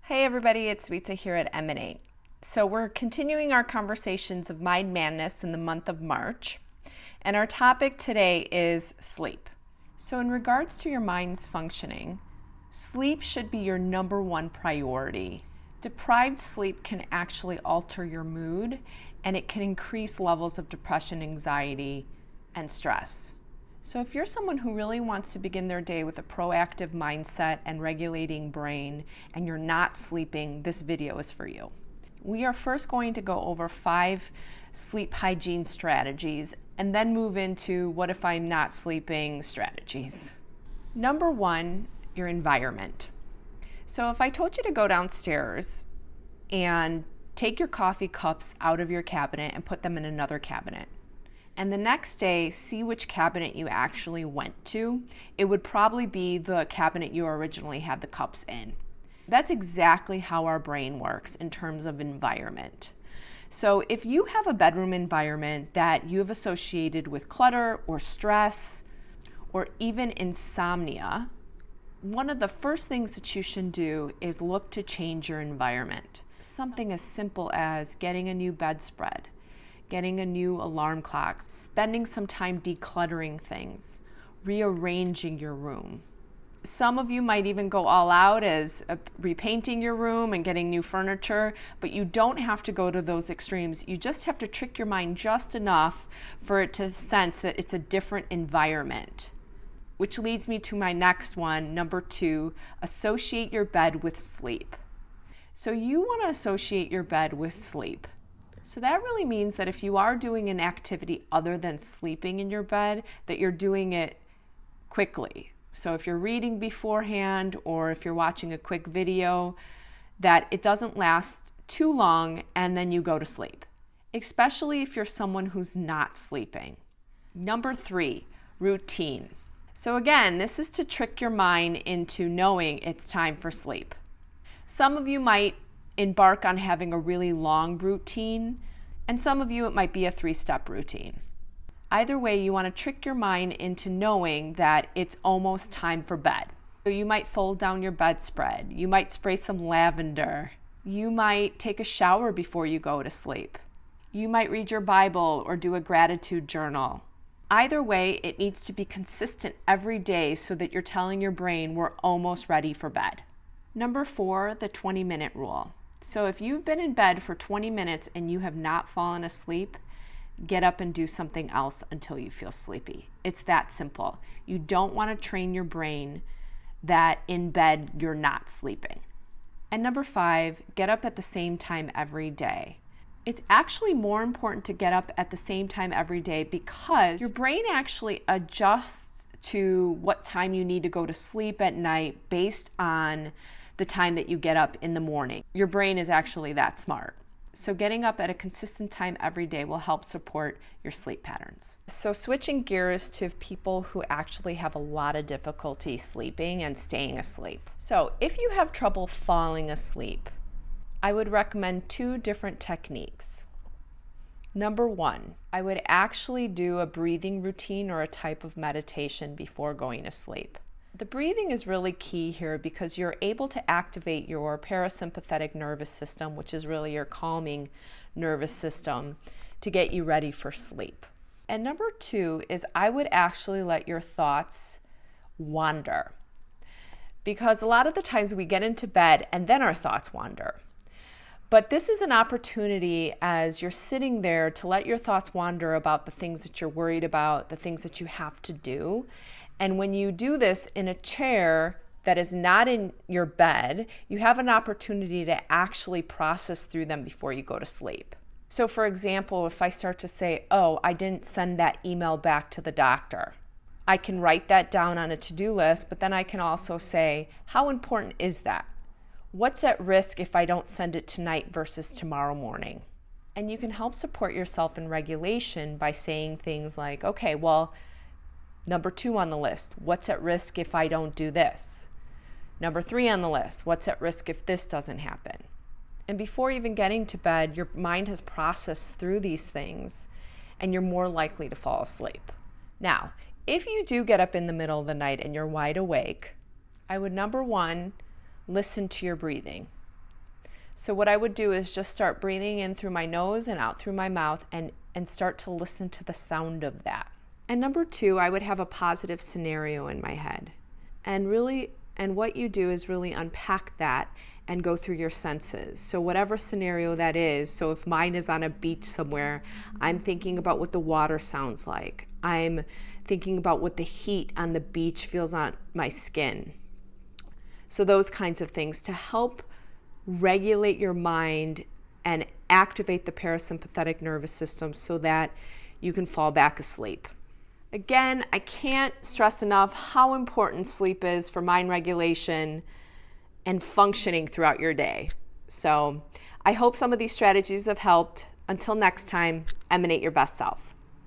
Hey everybody, it's Rita here at Emanate. So we're continuing our conversations of Mind Madness in the month of March, and our topic today is sleep. So in regards to your mind's functioning, sleep should be your number one priority. Deprived sleep can actually alter your mood, and it can increase levels of depression, anxiety, and stress. So if you're someone who really wants to begin their day with a proactive mindset and regulating brain, and you're not sleeping, this video is for you. We are first going to go over 5 sleep hygiene strategies and then move into what if I'm not sleeping strategies. Number 1, your environment. So if I told you to go downstairs and take your coffee cups out of your cabinet and put them in another cabinet, and the next day see which cabinet you actually went to, it would probably be the cabinet you originally had the cups in. That's exactly how our brain works in terms of environment. So if you have a bedroom environment that you have associated with clutter or stress or even insomnia, one of the first things that you should do is look to change your environment. Something as simple as getting a new bedspread, getting a new alarm clock, spending some time decluttering things, rearranging your room. Some of you might even go all out as repainting your room and getting new furniture, but you don't have to go to those extremes. You just have to trick your mind just enough for it to sense that it's a different environment. Which leads me to my next one, number 2, associate your bed with sleep. So you want to associate your bed with sleep. So that really means that if you are doing an activity other than sleeping in your bed, that you're doing it quickly. So if you're reading beforehand or if you're watching a quick video, that it doesn't last too long and then you go to sleep, especially if you're someone who's not sleeping. Number 3, routine. So again, this is to trick your mind into knowing it's time for sleep. Some of you might embark on having a really long routine, and some of you it might be a 3-step routine. Either way, you want to trick your mind into knowing that it's almost time for bed. So you might fold down your bedspread, you might spray some lavender, you might take a shower before you go to sleep, you might read your Bible or do a gratitude journal. Either way, it needs to be consistent every day so that you're telling your brain we're almost ready for bed. Number 4, the 20-minute rule. So if you've been in bed for 20 minutes and you have not fallen asleep, get up and do something else until you feel sleepy. It's that simple. You don't want to train your brain that in bed you're not sleeping. And number 5, get up at the same time every day. It's actually more important to get up at the same time every day because your brain actually adjusts to what time you need to go to sleep at night based on the time that you get up in the morning. Your brain is actually that smart. So getting up at a consistent time every day will help support your sleep patterns. So switching gears to people who actually have a lot of difficulty sleeping and staying asleep. So if you have trouble falling asleep, I would recommend 2 different techniques. Number 1, I would actually do a breathing routine or a type of meditation before going to sleep. The breathing is really key here because you're able to activate your parasympathetic nervous system, which is really your calming nervous system, to get you ready for sleep. And number 2 is I would actually let your thoughts wander. Because a lot of the times we get into bed and then our thoughts wander. But this is an opportunity as you're sitting there to let your thoughts wander about the things that you're worried about, the things that you have to do. And when you do this in a chair that is not in your bed, you have an opportunity to actually process through them before you go to sleep. So for example, if I start to say, oh, I didn't send that email back to the doctor, I can write that down on a to-do list, but then I can also say, how important is that? What's at risk if I don't send it tonight versus tomorrow morning? And you can help support yourself in regulation by saying things like, okay, well, number 2 on the list, what's at risk if I don't do this? Number 3 on the list, what's at risk if this doesn't happen? And before even getting to bed, your mind has processed through these things and you're more likely to fall asleep. Now, if you do get up in the middle of the night and you're wide awake, I would, number 1, listen to your breathing. So what I would do is just start breathing in through my nose and out through my mouth and start to listen to the sound of that. And number 2, I would have a positive scenario in my head. And what you do is really unpack that and go through your senses. So whatever scenario that is, so if mine is on a beach somewhere, I'm thinking about what the water sounds like. I'm thinking about what the heat on the beach feels on my skin. So those kinds of things to help regulate your mind and activate the parasympathetic nervous system so that you can fall back asleep. Again, I can't stress enough how important sleep is for mind regulation and functioning throughout your day. So I hope some of these strategies have helped. Until next time, emanate your best self.